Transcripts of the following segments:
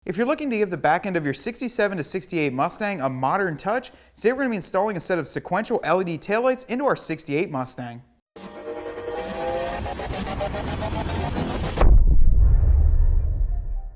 If you're looking to give the back end of your 67 to 68 Mustang a modern touch, today we're going to be installing a set of sequential LED taillights into our 68 Mustang.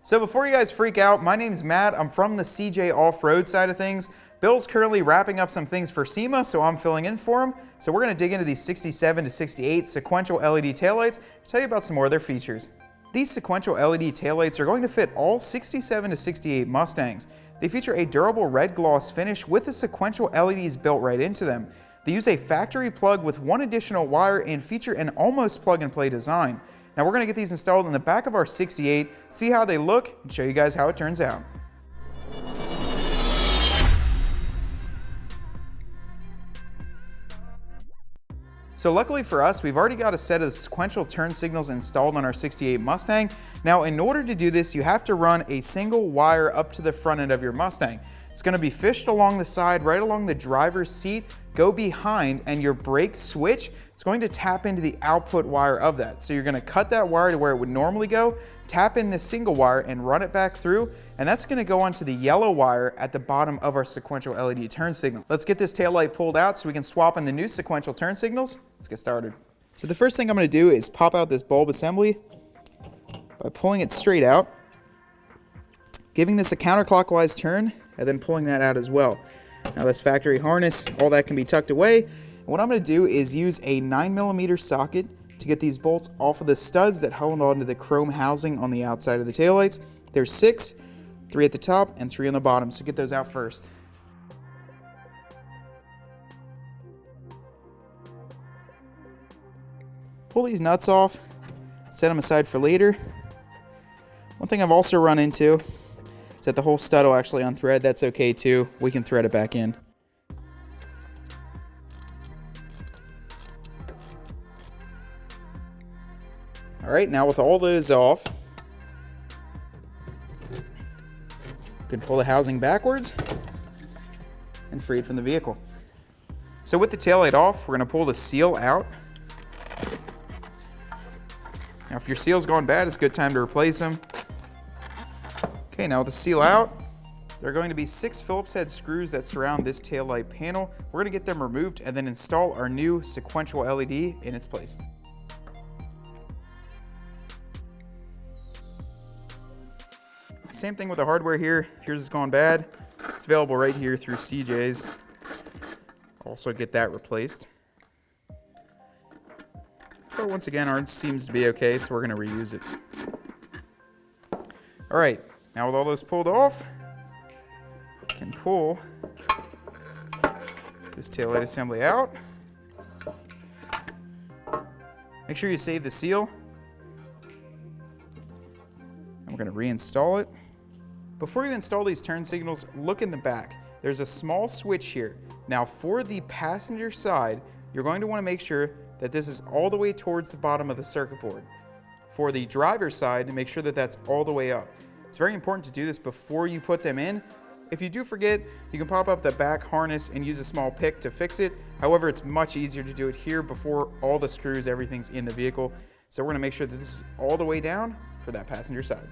So before you guys freak out, my name's Matt. I'm from the CJ Off-Road side of things. Bill's currently wrapping up some things for SEMA, so I'm filling in for him. So we're going to dig into these 67 to 68 sequential LED taillights to tell you about some more of their features. These sequential LED taillights are going to fit all 67 to 68 Mustangs. They feature a durable red gloss finish with the sequential LEDs built right into them. They use a factory plug with one additional wire and feature an almost plug-and-play design. Now we're going to get these installed in the back of our 68, see how they look, and show you guys how it turns out. So luckily for us, we've already got a set of sequential turn signals installed on our 68 Mustang. Now in order to do this, you have to run a single wire up to the front end of your Mustang. It's going to be fished along the side, right along the driver's seat, go behind, and your brake switch, it's going to tap into the output wire of that. So you're going to cut that wire to where it would normally go, tap in this single wire and run it back through, and that's going to go onto the yellow wire at the bottom of our sequential LED turn signal. Let's get this taillight pulled out so we can swap in the new sequential turn signals. Let's get started. So the first thing I'm going to do is pop out this bulb assembly by pulling it straight out, giving this a counterclockwise turn, and then pulling that out as well. Now this factory harness, all that can be tucked away. And what I'm going to do is use a 9mm socket to get these bolts off of the studs that hold onto the chrome housing on the outside of the taillights. There's 6, 3 at the top and 3 on the bottom, so get those out first. Pull these nuts off, set them aside for later. One thing I've also run into is that the whole stud will actually unthread. That's okay too. We can thread it back in. All right, now with all those off, you can pull the housing backwards and free it from the vehicle. So with the taillight off, we're going to pull the seal out. Now if your seal's going bad, it's a good time to replace them. Okay, now with the seal out, there are going to be 6 Phillips head screws that surround this taillight panel. We're going to get them removed and then install our new sequential LED in its place. Same thing with the hardware here. If yours is going bad, it's available right here through CJ's. Also get that replaced. But once again, ours seems to be okay, so we're going to reuse it. All right, now with all those pulled off, we can pull this taillight assembly out. Make sure you save the seal. And we're going to reinstall it. Before you install these turn signals, look in the back. There's a small switch here. Now for the passenger side, you're going to want to make sure that this is all the way towards the bottom of the circuit board. For the driver's side, make sure that that's all the way up. It's very important to do this before you put them in. If you do forget, you can pop up the back harness and use a small pick to fix it. However, it's much easier to do it here before all the screws, everything's in the vehicle. So we're going to make sure that this is all the way down for that passenger side.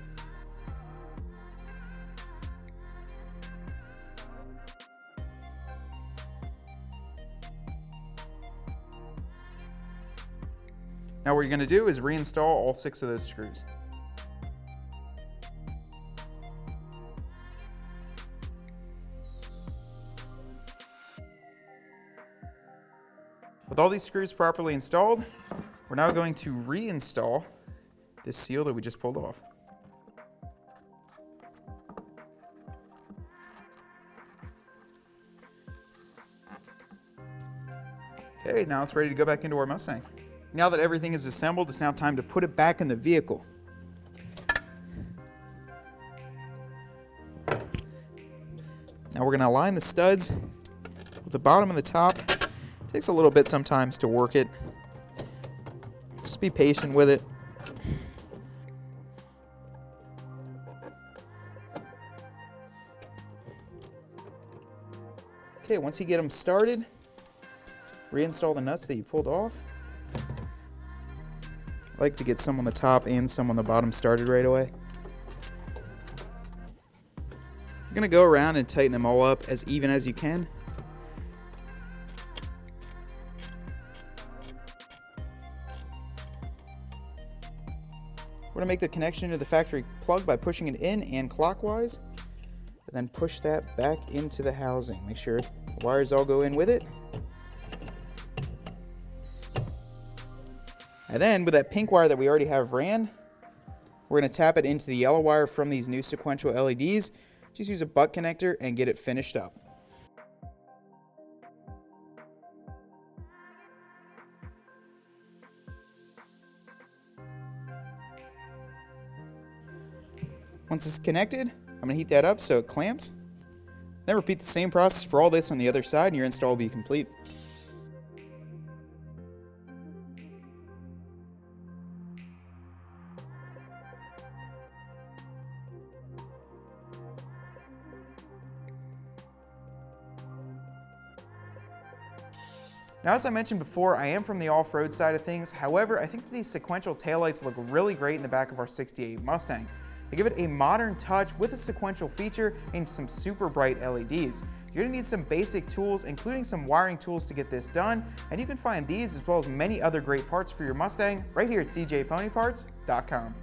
Now what you're going to do is reinstall all 6 of those screws. With all these screws properly installed, we're now going to reinstall this seal that we just pulled off. Okay, now it's ready to go back into our Mustang. Now that everything is assembled, it's now time to put it back in the vehicle. Now we're going to align the studs with the bottom and the top. It takes a little bit sometimes to work it. Just be patient with it. Okay, once you get them started, reinstall the nuts that you pulled off. I like to get some on the top and some on the bottom started right away. You're gonna go around and tighten them all up as even as you can. We're gonna make the connection to the factory plug by pushing it in and clockwise, and then push that back into the housing. Make sure the wires all go in with it. And then with that pink wire that we already have ran, we're gonna tap it into the yellow wire from these new sequential LEDs. Just use a butt connector and get it finished up. Once it's connected, I'm gonna heat that up so it clamps. Then repeat the same process for all this on the other side and your install will be complete. Now, as I mentioned before, I am from the off-road side of things. However, I think that these sequential taillights look really great in the back of our 68 Mustang. They give it a modern touch with a sequential feature and some super bright LEDs. You're gonna need some basic tools, including some wiring tools to get this done, and you can find these as well as many other great parts for your Mustang right here at cjponyparts.com.